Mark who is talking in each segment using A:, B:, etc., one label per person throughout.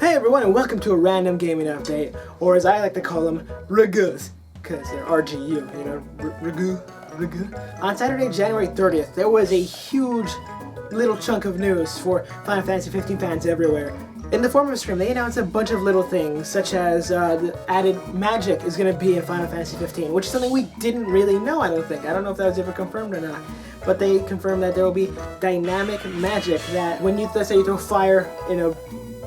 A: Hey everyone, and welcome to a random gaming update, or as I like to call them, Ragus, because they're RGU, you know, Ragu. On Saturday, January 30th, there was a huge little chunk of news for Final Fantasy 15 fans everywhere. In the form of a stream, they announced a bunch of little things, such as the added magic is going to be in Final Fantasy 15, which is something we didn't really know, I don't think. I don't know if that was ever confirmed or not. But they confirmed that there will be dynamic magic that when you, let's say you throw fire in a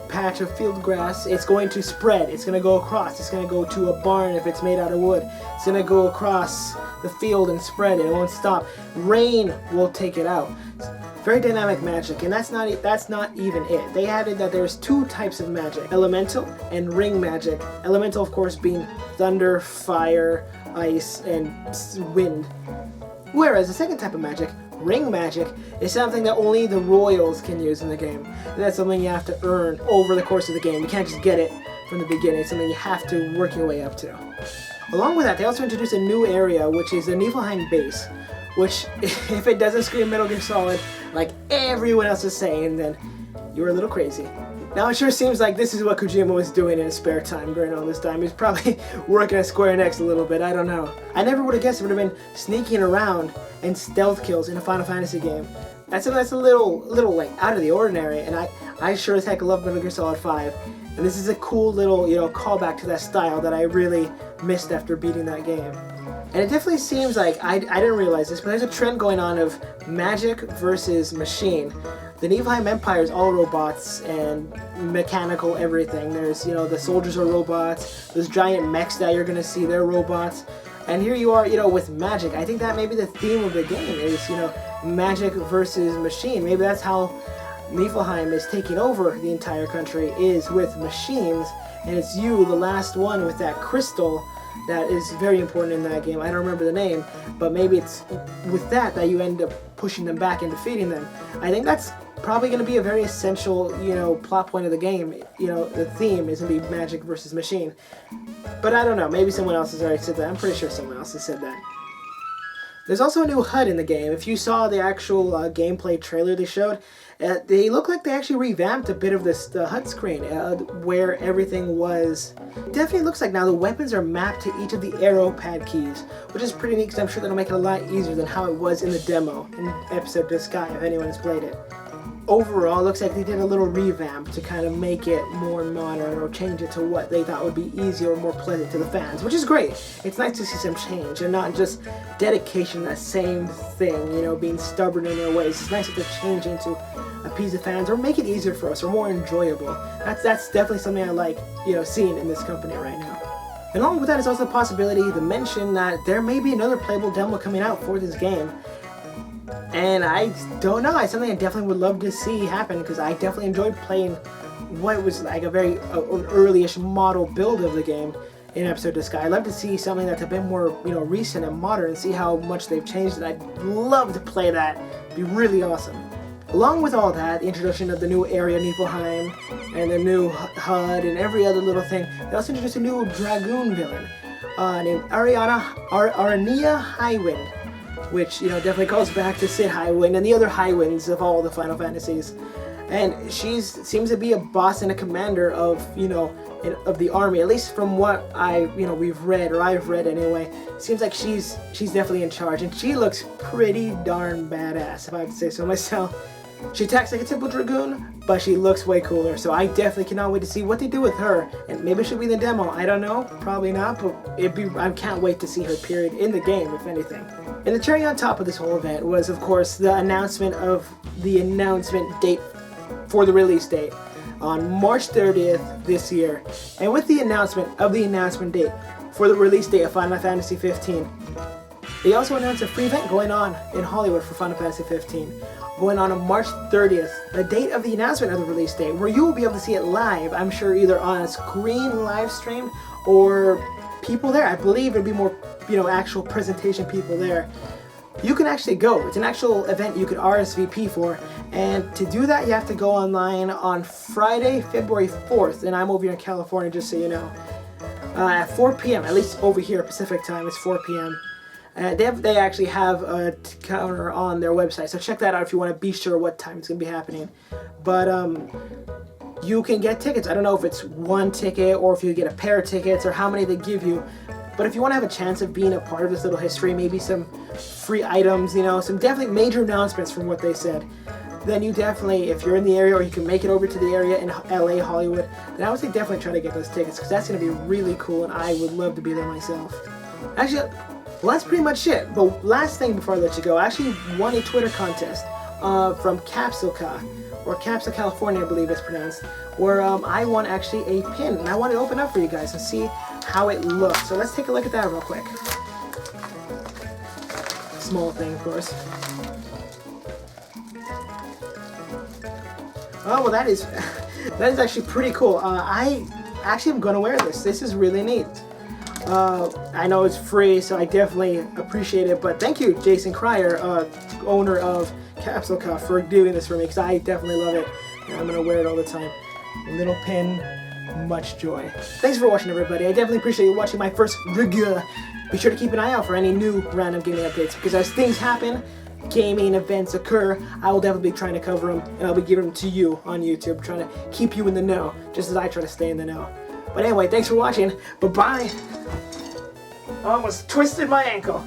A: patch of field grass, it's going to spread, it's going to go across, it's going to go to a barn if it's made out of wood, it's going to go across the field and spread, it won't stop. Rain will take it out. Very dynamic magic, and that's not even it. They added that there's two types of magic, elemental and ring magic. Elemental, of course, being thunder, fire, ice, and wind. Whereas the second type of magic, ring magic, is something that only the royals can use in the game. And that's something you have to earn over the course of the game. You can't just get it from the beginning. It's something you have to work your way up to. Along with that, they also introduced a new area, which is the Niflheim base, which, if it doesn't scream Metal Gear Solid like everyone else is saying, then you're a little crazy. Now it sure seems like this is what Kojima was doing in his spare time during all this time. He's probably working at Square Enix a little bit, I don't know. I never would have guessed it would have been sneaking around and stealth kills in a Final Fantasy game. That's a little like out of the ordinary, and I sure as heck love Metal Gear Solid 5. And this is a cool little, callback to that style that I really missed after beating that game. And it definitely seems like, I didn't realize this, but there's a trend going on of magic versus machine. The Niflheim Empire is all robots and mechanical everything. There's, the soldiers are robots, those giant mechs that you're gonna see, they're robots. And here you are, with magic. I think that may be the theme of the game is, magic versus machine. Maybe that's how Niflheim is taking over the entire country, is with machines, and it's you, the last one, with that crystal that is very important in that game. I don't remember the name, but maybe it's with that you end up pushing them back and defeating them. I think that's probably going to be a very essential, plot point of the game. The theme is going to be magic versus machine. But I don't know, maybe someone else has already said that. I'm pretty sure someone else has said that. There's also a new HUD in the game. If you saw the actual gameplay trailer they showed, they look like they actually revamped a bit of the HUD screen, where everything was. It definitely looks like now the weapons are mapped to each of the arrow pad keys, which is pretty neat because I'm sure that'll make it a lot easier than how it was in the demo in Episode to Sky, if anyone's played it. Overall, it looks like they did a little revamp to kind of make it more modern or change it to what they thought would be easier or more pleasant to the fans, which is great. It's nice to see some change and not just dedication to that same thing, being stubborn in their ways. It's nice that they're changing to appease the fans or make it easier for us or more enjoyable. That's definitely something I like, seeing in this company right now. And along with that is also the possibility, the mention that there may be another playable demo coming out for this game. And I don't know, it's something I definitely would love to see happen because I definitely enjoyed playing what was like a very early-ish model build of the game in Episode to Sky. I'd love to see something that's a bit more, recent and modern and see how much they've changed it. I'd love to play that. It'd be really awesome. Along with all that, the introduction of the new area Niflheim and the new HUD and every other little thing, they also introduced a new Dragoon villain named Arania Highwind, which, definitely calls back to Sid Highwind and the other Highwinds of all the Final Fantasies. And she seems to be a boss and a commander of, of the army, at least from what we've read, or I've read anyway. It seems like she's definitely in charge, and she looks pretty darn badass, if I have to say so myself. She attacks like a typical Dragoon, but she looks way cooler, so I definitely cannot wait to see what they do with her. And maybe she'll be in the demo, I don't know, probably not, but I can't wait to see her, period, in the game, if anything. And the cherry on top of this whole event was, of course, the announcement date for the release date on March 30th this year. And with the announcement date for the release date of Final Fantasy 15, they also announced a free event going on in Hollywood for Final Fantasy 15, going on March 30th, the date of the announcement of the release date, where you will be able to see it live, I'm sure either on a screen live stream or people there. I believe it'll be more, actual presentation people there. You can actually go. It's an actual event you could RSVP for, and to do that you have to go online on Friday, February 4th, and I'm over here in California, just so you know, at 4 p.m., at least over here Pacific time, it's 4 p.m. They actually have a counter on their website, so check that out if you want to be sure what time it's going to be happening. But you can get tickets. I don't know if it's one ticket or if you get a pair of tickets or how many they give you. But if you want to have a chance of being a part of this little history, maybe some free items, you know, some definitely major announcements from what they said, then you definitely, if you're in the area or you can make it over to the area in LA, Hollywood, then I would say definitely try to get those tickets because that's going to be really cool and I would love to be there myself. Actually, well, that's pretty much it. But last thing before I let you go, I actually won a Twitter contest from Capsulca, or Capsa, California, I believe it's pronounced, where I won actually a pin, and I want to open up for you guys and see how it looks. So let's take a look at that real quick. Small thing, of course. Oh, well, that is actually pretty cool. I actually am gonna wear this. This is really neat. I know it's free, so I definitely appreciate it. But thank you, Jason Cryer, owner of Capsule Cuff, for doing this for me, because I definitely love it. And I'm gonna wear it all the time. A little pin, much joy. Thanks for watching, everybody. I definitely appreciate you watching my first review. Be sure to keep an eye out for any new random gaming updates, because as things happen, gaming events occur, I will definitely be trying to cover them, and I'll be giving them to you on YouTube, trying to keep you in the know, just as I try to stay in the know. But anyway, thanks for watching. Bye-bye. I almost twisted my ankle.